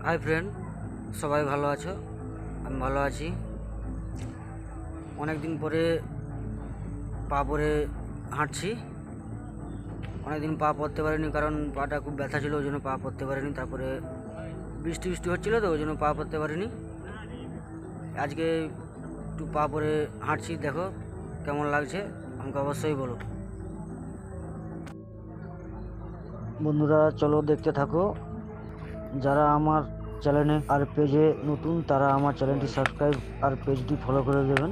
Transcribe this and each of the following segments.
Hi friend, সবাই ভালো আছো? আমি ভালো আছি। অনেক দিন পরে পা পরে হাঁটছি। অনেক দিন পা পড়তে পারিনি, কারণ পাটা খুব ব্যথা ছিল, ওই জন্য পা পড়তে পারিনি। তারপরে বৃষ্টি হচ্ছিলো, তো ওই জন্য পা পড়তে পারিনি। আজকে একটু পা পরে হাঁটছি, দেখো কেমন লাগছে আমাকে অবশ্যই বলো। বন্ধুরা চলো দেখতে থাকো। যারা আমার চ্যানেলে আর পেজে নতুন, তারা আমার চ্যানেলটি সাবস্ক্রাইব আর পেজটি ফলো করে দেবেন।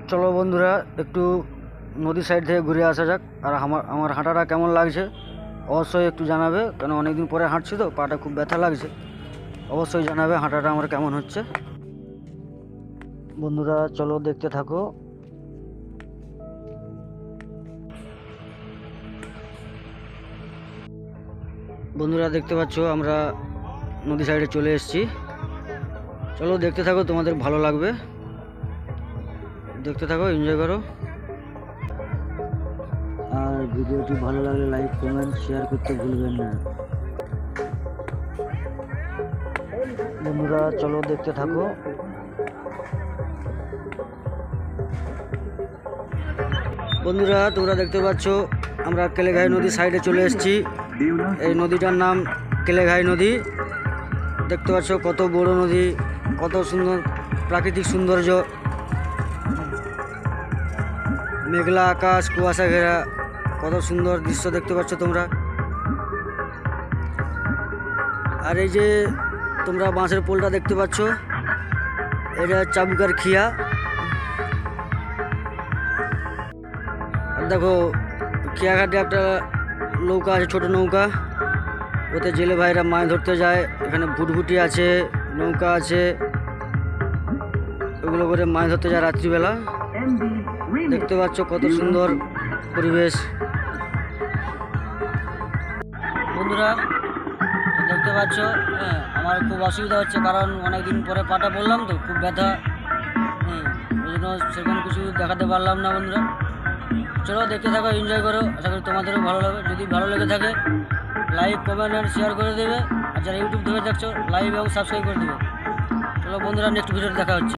চলো বন্ধুরা, একটু নদী সাইড থেকে ঘুরে আসা যাক। আর আমার হাঁটাটা কেমন লাগছে অবশ্যই একটু জানাবে, কারণ অনেকদিন পরে হাঁটছি তো পাটা খুব ব্যথা লাগছে। অবশ্যই জানাবে হাঁটাটা আমার কেমন হচ্ছে। বন্ধুরা চলো দেখতে থাকো। বন্ধুরা দেখতে পাচ্ছ আমরা নদী সাইডে চলে এসেছি। চলো দেখতে থাকো, তোমাদের ভালো লাগবে। দেখতে থাকো, এনজয় করো। আর ভিডিওটি ভালো লাগলে লাইক, কমেন্ট, শেয়ার করতে ভুলবেন না। বন্ধুরা চলো দেখতে থাকো। বন্ধুরা তোমরা দেখতে পাচ্ছ আমরা কেলেঘাই নদীর সাইডে চলে এসেছি। এই নদীটার নাম কেলেঘাই নদী। দেখতে পাচ্ছ কত বড় নদী, কত সুন্দর প্রাকৃতিক সৌন্দর্য, মেঘলা আকাশ, কুয়াশা ঘেরা, কত সুন্দর দৃশ্য দেখতে পাচ্ছ তোমরা। আর এই যে তোমরা বাঁশের পোলটা দেখতে পাচ্ছ, এটা চাবুকার খিয়া। আর দেখো খিয়াঘাটে একটা নৌকা আছে, ছোট নৌকা, ওতে জেলে ভাইরা মাছ ধরতে যায়। এখানে ভুটভুটি আছে, নৌকা আছে, ওগুলো করে মাছ ধরতে যায় রাত্রিবেলা। দেখতে পাচ্ছ কত সুন্দর পরিবেশ। বন্ধুরা দেখতে পাচ্ছ, আমার খুব অসুবিধা হচ্ছে, কারণ অনেক দিন পরে পাটা পড়লাম তো খুব ব্যথা। ওই জন্য সেরকম কিছু দেখাতে পারলাম না। বন্ধুরা চলো দেখতে থাকো, এনজয় করো। আশা করি তোমাদেরও ভালো লাগবে। যদি ভালো লেগে থাকে লাইক, কমেন্ট আর শেয়ার করে দেবে। আর যারা ইউটিউব থেকে দেখছো লাইক এবং সাবস্ক্রাইব করে দেবে। চলো বন্ধুরা, নেক্সট ভিডিওতে দেখা হচ্ছে।